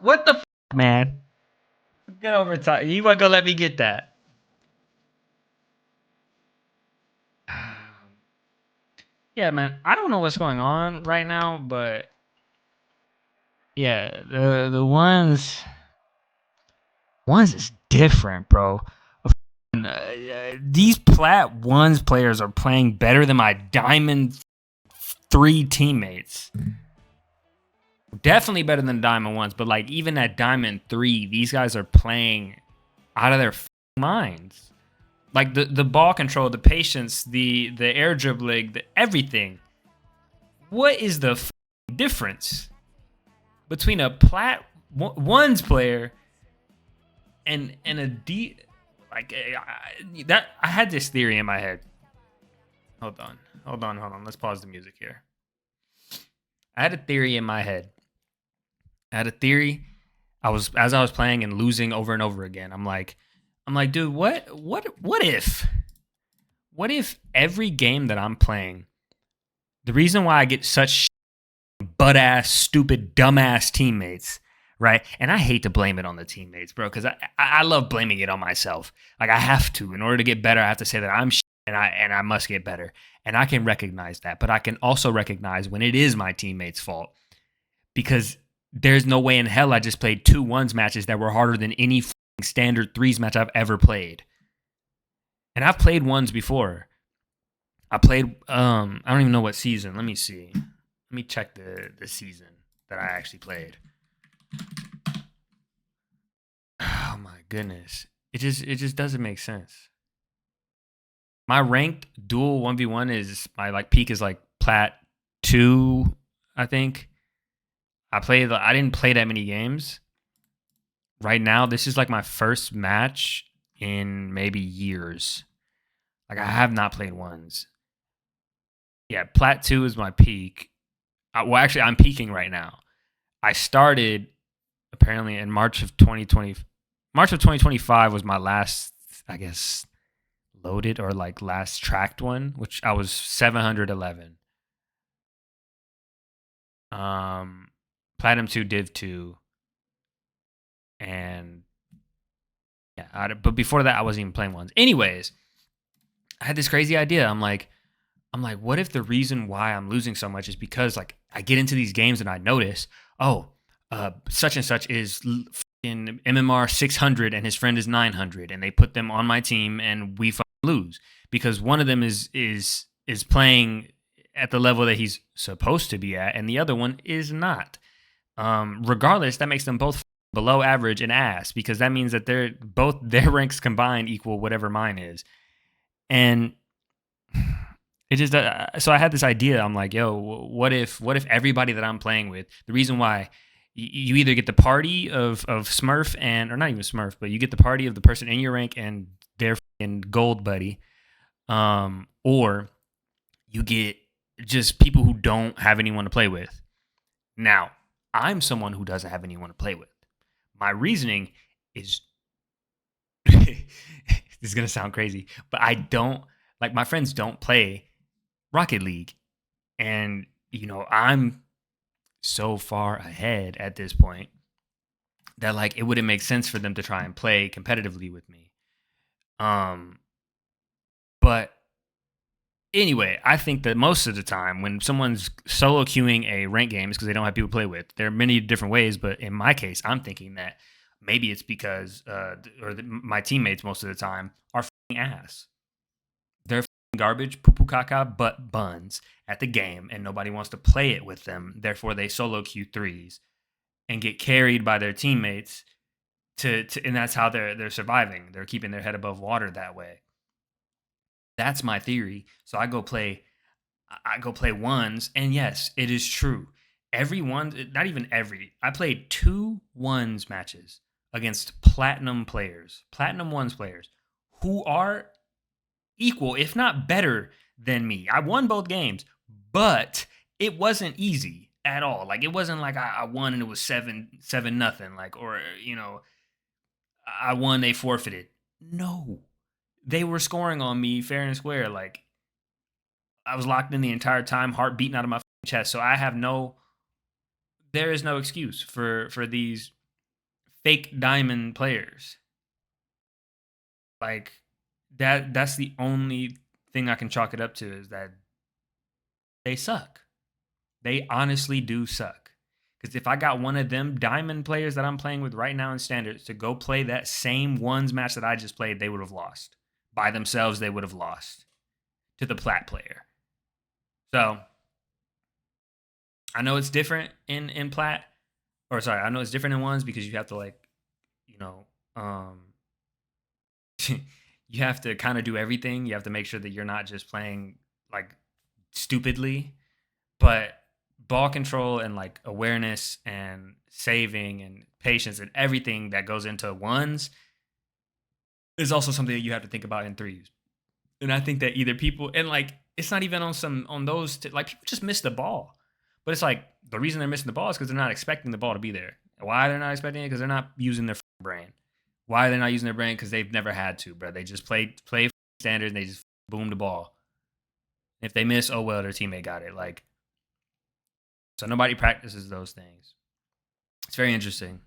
What the man? Get over time. You want to go let me get that? Yeah, man. I don't know what's going on right now, but yeah, the ones is different, bro. These Plat ones players are playing better than my Diamond 3 teammates. Definitely better than Diamond ones, but like even at Diamond 3, these guys are playing out of their minds. Like the ball control, the patience, the air dribbling, everything. What is the difference between a Plat ones player and a D? Like that, I had this theory in my head. Hold on. Let's pause the music here. I had a theory in my head. I had a theory. As I was playing and losing over and over again. I'm like, dude, what if every game that I'm playing, the reason why I get such butt ass, stupid, dumbass teammates, right? And I hate to blame it on the teammates, bro, because I love blaming it on myself. Like I have to, in order to get better, I have to say that I'm and I must get better. And I can recognize that, but I can also recognize when it is my teammates' fault because there's no way in hell I just played 2-1s matches that were harder than any standard 3s match I've ever played. And I've played ones before. I played I don't even know what season. Let me see. Let me check the season that I actually played. Oh my goodness. It just doesn't make sense. My ranked dual 1v1 is my like peak is like Plat 2, I think. I didn't play that many games. Right now, this is like my first match in maybe years. Like I have not played ones. Yeah, Plat 2 is my peak. Well, actually, I'm peaking right now. I started apparently in March of 2020. March of 2025 was my last, I guess, loaded or like last tracked one, which I was 711. Platinum 2, Div 2, and yeah. But before that, I wasn't even playing ones. Anyways, I had this crazy idea. I'm like, what if the reason why I'm losing so much is because like I get into these games and I notice, oh, such and such is in MMR 600 and his friend is 900, and they put them on my team and we lose because one of them is playing at the level that he's supposed to be at, and the other one is not. Regardless, that makes them both below average and ass because that means that they're both their ranks combined equal whatever mine is, and it just so I had this idea. I'm like, yo, what if everybody that I'm playing with, the reason why you either get the party of Smurf and or not even Smurf, but you get the party of the person in your rank and their gold buddy, or you get just people who don't have anyone to play with. Now, I'm someone who doesn't have anyone to play with. My reasoning is this is gonna sound crazy, but I don't like my friends don't play Rocket League. And, I'm so far ahead at this point that like it wouldn't make sense for them to try and play competitively with me. But anyway, I think that most of the time when someone's solo queuing a rank game is because they don't have people to play with. There are many different ways, but in my case, I'm thinking that maybe it's because my teammates most of the time are ass. They're garbage, poo poo caca, butt buns at the game, and nobody wants to play it with them. Therefore, they solo queue threes and get carried by their teammates and that's how they're surviving. They're keeping their head above water that way. That's my theory. So I go play ones, and yes, it is true. Every one, not even every. I played 2-1s matches against platinum players, platinum ones players, who are equal, if not better than me. I won both games, but it wasn't easy at all. Like it wasn't like I won and it was 7-0, like, or I won, they forfeited. No, they were scoring on me fair and square. Like I was locked in the entire time, heart beating out of my chest. So there is no excuse for these fake diamond players. Like that's the only thing I can chalk it up to is that they suck. They honestly do suck. Because if I got one of them diamond players that I'm playing with right now in standards to go play that same ones match that I just played, they would have lost. By themselves, they would have lost to the plat player. So I know it's different in plat, or sorry, I know it's different in ones because you have to like, you know, you have to kind of do everything. You have to make sure that you're not just playing like stupidly, but ball control and like awareness and saving and patience and everything that goes into ones is also something that you have to think about in threes. And I think that either people and like it's not even on some on those like people just miss the ball, but it's like the reason they're missing the ball is because they're not expecting the ball to be there. Why they're not expecting it? Because they're not using their brain. Why are they not using their brain? Because they've never had to, bro. They just play standard and they just boom the ball. If they miss, oh well, their teammate got it. Like so, nobody practices those things. It's very interesting.